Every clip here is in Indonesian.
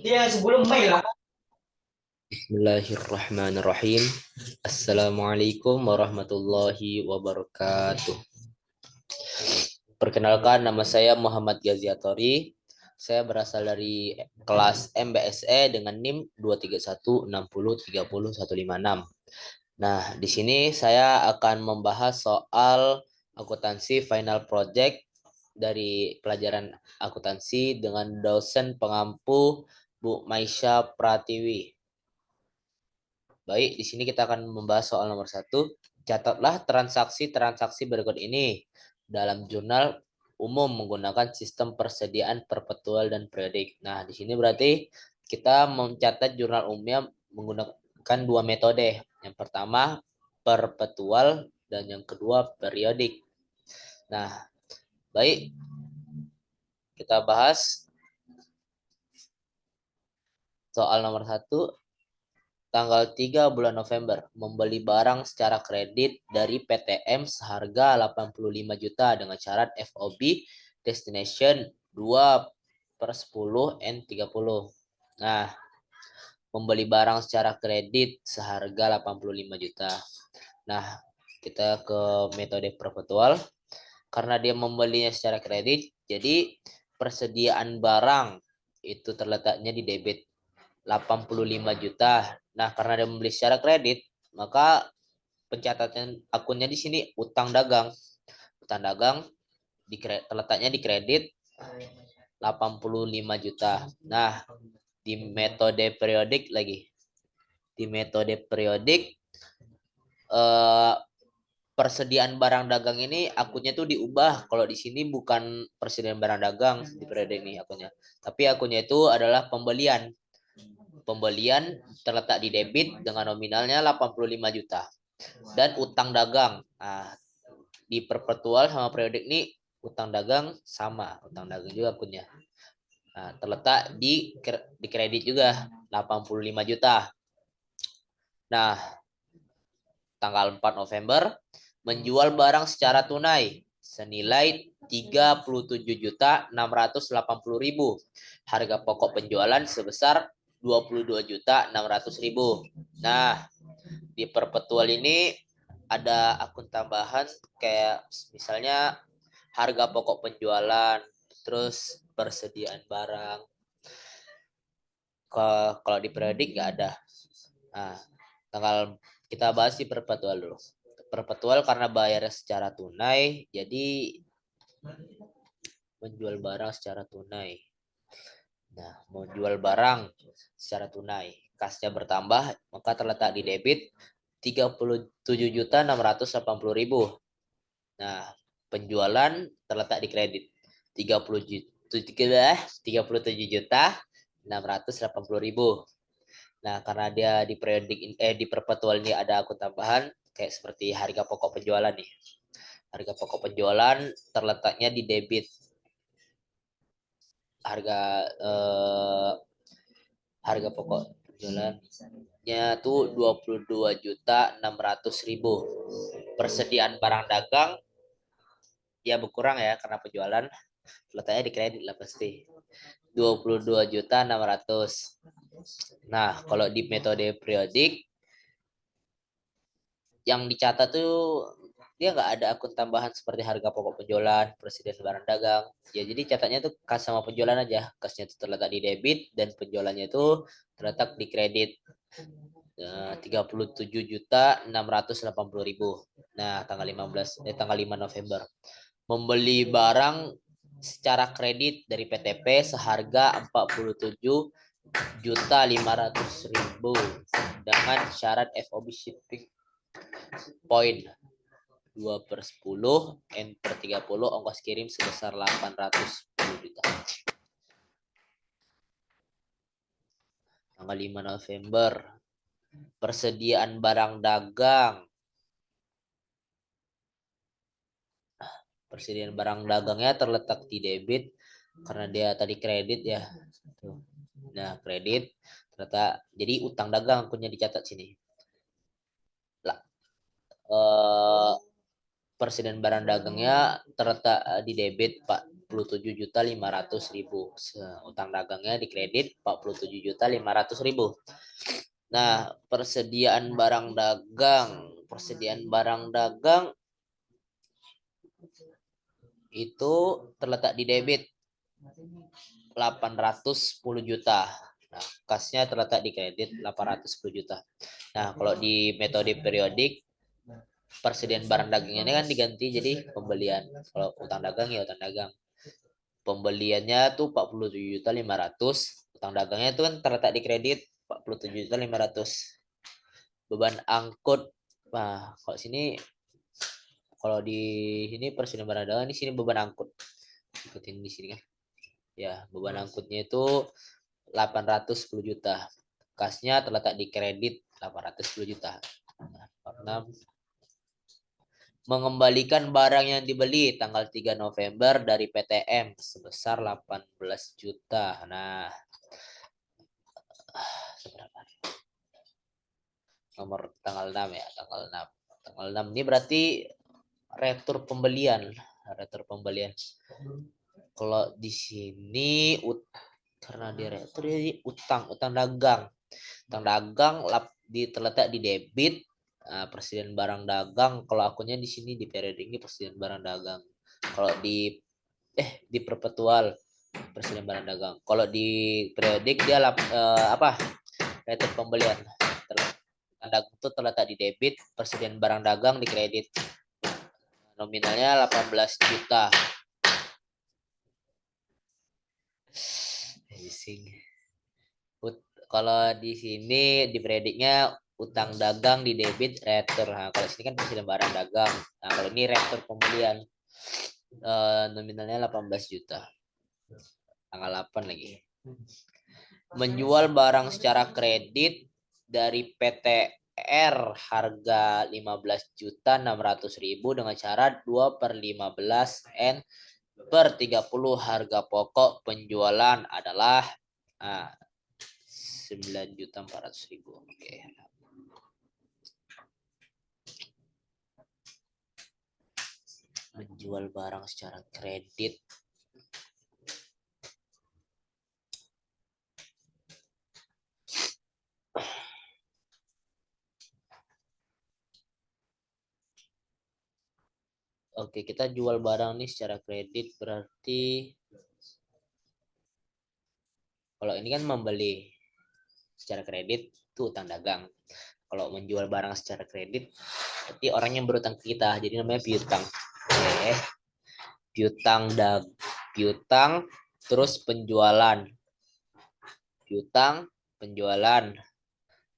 Dia sebelum Mei lah. Bismillahirrahmanirrahim. Assalamualaikum warahmatullahi wabarakatuh. Perkenalkan, nama saya Muhammad Gaziatori. Saya berasal dari kelas MBSE dengan NIM 2316030 156. Nah, di sini saya akan membahas soal akuntansi final project dari pelajaran akuntansi dengan dosen pengampu Bu Maisha Pratiwi. Baik, di sini kita akan membahas soal nomor satu. Catatlah transaksi-transaksi berikut ini dalam jurnal umum menggunakan sistem persediaan perpetual dan periodik. Nah, di sini berarti kita mencatat jurnal umumnya menggunakan dua metode. Yang pertama perpetual dan yang kedua periodik. Nah, baik, kita bahas soal nomor satu. Tanggal 3 bulan November, membeli barang secara kredit dari PTM seharga 85 juta dengan syarat FOB destination 2 per 10 N30. Nah, membeli barang secara kredit seharga 85 juta. Nah, kita ke metode perpetual. Karena dia membelinya secara kredit, jadi persediaan barang itu terletaknya di debit 85 juta. Nah, karena dia membeli secara kredit, maka pencatatan akunnya di sini utang dagang. Utang dagang terletaknya di kredit 85 juta. Nah, di metode periodik lagi. Di metode periodik eh, persediaan barang dagang ini akunnya tuh diubah. Kalau di sini bukan persediaan barang dagang di periode ini akunnya, tapi akunnya itu adalah pembelian. Pembelian terletak di debit dengan nominalnya 85 juta dan utang dagang. Nah, di perpetual sama periodik ini utang dagang sama, utang dagang juga akunnya. Nah, terletak di kredit juga 85 juta. Nah, tanggal 4 November menjual barang secara tunai senilai 37.680.000. Harga pokok penjualan sebesar 22.600.000. Nah, di perpetual ini ada akun tambahan kayak misalnya harga pokok penjualan, terus persediaan barang. Kalau di periodik nggak ada. Nah, tanggal kita bahas di perpetual dulu. Perpetual karena bayar secara tunai, jadi menjual barang secara tunai. Nah, menjual barang secara tunai, kasnya bertambah, maka terletak di debit 37.680.000. Nah, penjualan terletak di kredit 37.680.000. Nah, karena dia di di perpetual ini ada akun tambahan kayak seperti harga pokok penjualan nih. Harga pokok penjualan terletaknya di debit. Harga harga pokok penjualannya tuh 22.600.000. Persediaan barang dagang ya berkurang ya karena penjualan, letaknya di kredit lah pasti. 22.600. Nah, kalau di metode periodik yang dicatat tuh dia nggak ada akun tambahan seperti harga pokok penjualan, presiden barang dagang. Ya jadi catatnya tuh kas sama penjualan aja. Kasnya itu terletak di debit dan penjualannya itu terletak di kredit 37.680.000. Nah, tanggal 5 November. Membeli barang secara kredit dari PTP seharga 47.500.000 dengan syarat FOB shipping point 2 per 10 N per 30 ongkos kirim sebesar 810 juta. Tanggal 5 November. Persediaan barang dagang. Persediaan barang dagangnya terletak di debit karena dia tadi kredit ya. Nah, kredit terletak jadi utang dagang akunnya dicatat sini. Lah, persediaan barang dagangnya terletak di debit, Pak. 47.500.000. Utang dagangnya dikredit 47.500.000. Nah, persediaan barang dagang itu terletak di debit 810 juta. Nah, kasnya terletak di kredit 810 juta. Nah, kalau di metode periodik, persediaan barang dagang ini kan diganti jadi pembelian. Kalau utang dagang ya utang dagang. Pembeliannya tuh 47.500.000. Utang dagangnya itu kan terletak di kredit 47.500.000. Beban angkut. Nah, kalau di sini persediaan barang dagang, di sini beban angkut. Ikutin di sini kan. Ya, beban angkutnya itu 810 juta. Kasnya terletak di kredit 810 juta. Nah, karena mengembalikan barang yang dibeli tanggal 3 November dari PTM sebesar 18 juta. Nah, seberapa? Nomor tanggal 6 ya, tanggal 6. Tanggal 6 ini berarti retur pembelian. Kalau di sini karena dia retur jadi utang dagang. Utang dagang terletak di debit. Nah, persediaan barang dagang kalau akunnya di sini di periode ini persediaan barang dagang. Kalau di perpetual persediaan barang dagang. Kalau di periodik dia retur pembelian. Utang dagang itu terletak di debit, persediaan barang dagang di kredit. Nominalnya 18 juta. Kalau di sini diprediknya utang dagang di debit retur. Nah, kalau sini kan persediaan barang dagang. Nah, kalau ini retur pembelian nominalnya 18 juta. Tanggal 8 lagi. Menjual barang secara kredit dari PTR harga 15.600.000 dengan cara 2/15 N per 30 harga pokok penjualan adalah 9.400.000. Oke. Menjual barang secara kredit. Oke, kita jual barang nih secara kredit berarti kalau ini kan membeli secara kredit itu utang dagang. Kalau menjual barang secara kredit berarti orang yang berutang ke kita, jadi namanya piutang. Oke. Piutang terus penjualan.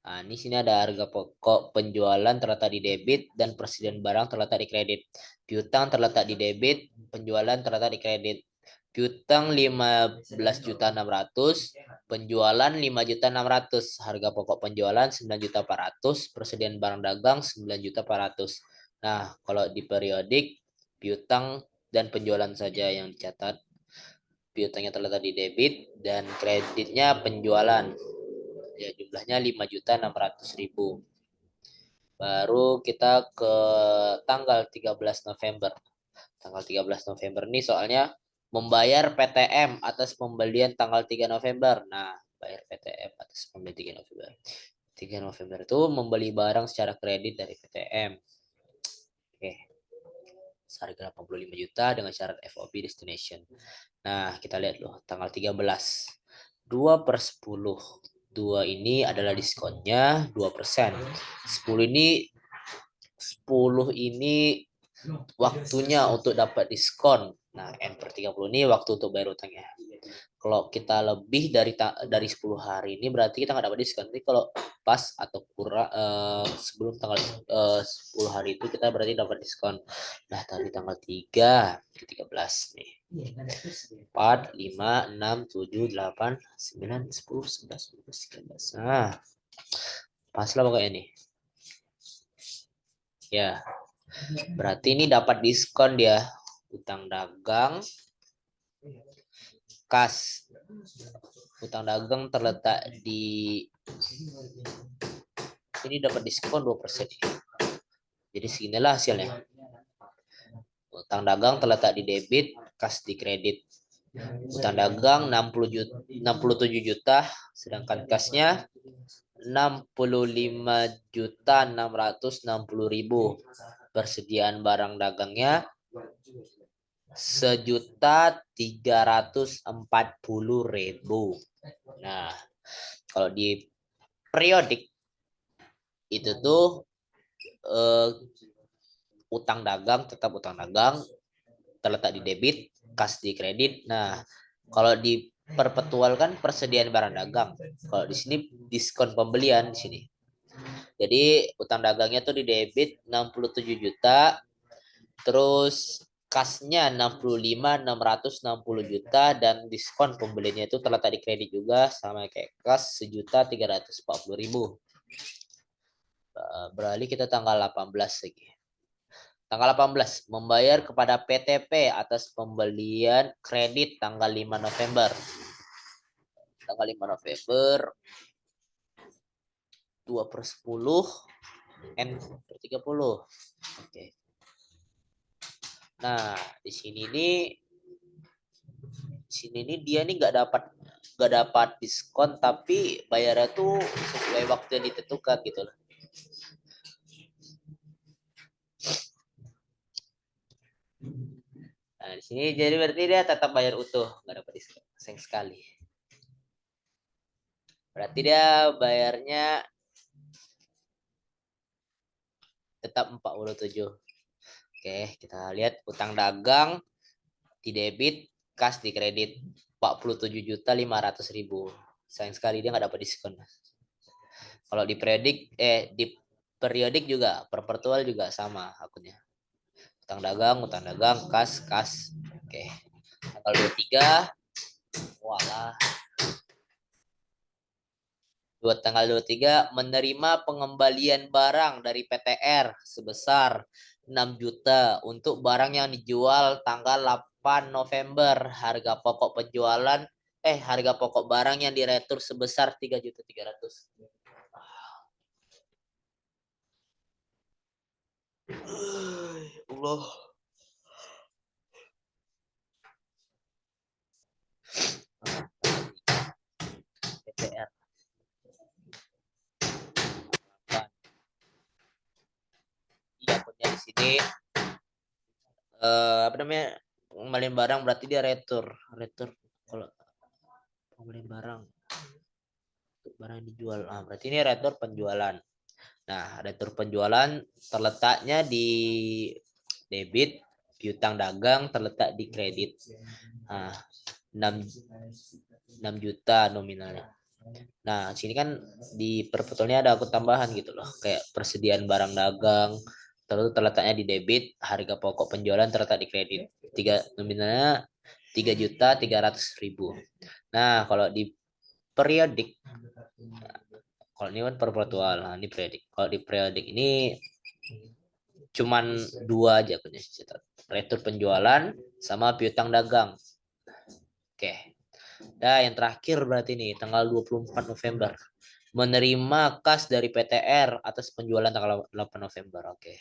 Nah, ini sini ada harga pokok penjualan terletak di debit dan persediaan barang terletak di kredit. Piutang terletak di debit, penjualan terletak di kredit. Piutang 15.600.000, penjualan 5.600.000, harga pokok penjualan 9.400.000, persediaan barang dagang 9.400.000. Nah, kalau di periodik piutang dan penjualan saja yang dicatat. Piutangnya terletak di debit dan kreditnya penjualan. Ya, jumlahnya 5.600.000. Baru kita ke tanggal 13 November. Tanggal 13 November ini soalnya membayar PTM atas pembelian tanggal 3 November. Nah, bayar PTM atas pembelian 3 November. 3 November itu membeli barang secara kredit dari PTM. Oke. Seharga 85 juta dengan syarat FOB destination. Nah, kita lihat loh, tanggal 13. 2/10. 2 ini adalah diskonnya 2%. 10 ini waktunya untuk dapat diskon. Nah, N/30 ini waktu untuk bayar utangnya. Kalau kita lebih dari 10 hari ini berarti kita nggak dapat diskon. Tapi kalau pas atau kurang sebelum tanggal 10 hari itu kita berarti dapat diskon. Nah, tadi tanggal 3 ke 13 nih. 4, 5, 6, 7, 8, 9, 10, 11, 12, 13. Nah, pas lah pokoknya nih. Ya, berarti ini dapat diskon dia. Utang dagang, kas. Utang dagang terletak di ini dapat diskon 2%. Jadi seginilah hasilnya. Utang dagang terletak di debit kas di kredit. Utang dagang 67 juta, sedangkan kasnya 65.660.000. Persediaan barang dagangnya 1.340.000. Nah, kalau di periodik itu tuh utang dagang tetap utang dagang, terletak di debit, kas di kredit. Nah, kalau di perpetual kan persediaan barang dagang. Kalau di sini diskon pembelian di sini. Jadi utang dagangnya tuh di debit 67 juta, terus kasnya 65.660 juta, dan diskon pembeliannya itu terletak di kredit juga sama kayak kas 1.340.000. Beralih kita tanggal 18 lagi. Tanggal 18, membayar kepada PTP atas pembelian kredit tanggal 5 November. Tanggal 5 November 2/10 N/30. Oke. Nah, di sini nih dia nih nggak dapat diskon, tapi bayarnya tuh sesuai waktu yang ditentukan gitu loh. Nah, di sini jadi berarti dia tetap bayar utuh, nggak dapat diskon. Sayang sekali. Berarti dia bayarnya tetap 47. Oke, kita lihat utang dagang di debit, kas di kredit 47.500.000. Sayang sekali dia nggak dapat diskon. Kalau di periodik juga, perpetual juga sama akunnya. Utang dagang, kas. Oke. Tanggal 23, walah. Tanggal 23 menerima pengembalian barang dari PTR sebesar 6 juta untuk barang yang dijual tanggal 8 November. Harga pokok barang yang diretur sebesar 3.300.000. Allah. PTR. Iya, punya di sini apa namanya? Pengembalian barang berarti dia retur kalau pengembalian barang yang dijual. Berarti ini retur penjualan. Nah, retur penjualan terletaknya di debit, piutang dagang terletak di kredit. Nah, 6 juta nominalnya. Nah, sini kan di perpetualnya ada akun tambahan gitu loh, kayak persediaan barang dagang terletaknya di debit, harga pokok penjualan terletak di kredit. Nominalnya 3.300.000. Nah, kalau di periodik, kalau ini kan perpetual, nah ini periodik. Kalau di periodik ini cuman 2 aja punya retur penjualan sama piutang dagang. Oke. Nah, yang terakhir berarti nih tanggal 24 November menerima kas dari PTR atas penjualan tanggal 8 November. Oke.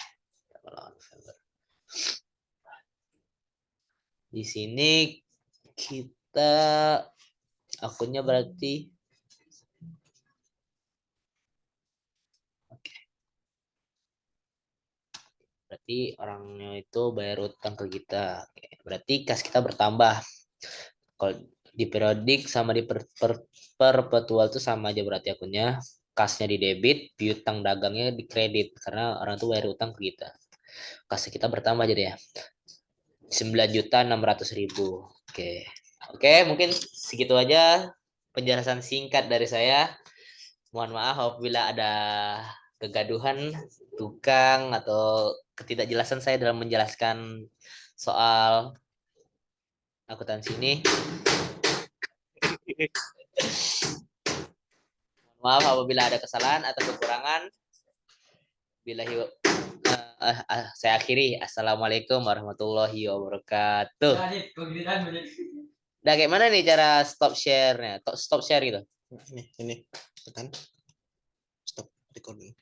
Tanggal 8 November. Di sini kita akunnya berarti berarti orangnya itu bayar utang ke kita. Oke. Berarti kas kita bertambah. Kalau di periodik sama di perpetual itu sama aja berarti akunnya. Kasnya di debit, piutang dagangnya di kredit karena orang tuh bayar utang ke kita. Kasnya kita bertambah jadi ya. 9.600.000. Oke. Oke, mungkin segitu aja penjelasan singkat dari saya. Mohon maaf apabila ada kegaduhan, tukang atau ketidakjelasan saya dalam menjelaskan soal akuntansi ini. Maaf apabila ada kesalahan atau kekurangan. Saya akhiri. Assalamualaikum warahmatullahi wabarakatuh. Nah, kayak mana nih cara stop share-nya? Stop share gitu. Ini tekan stop recording.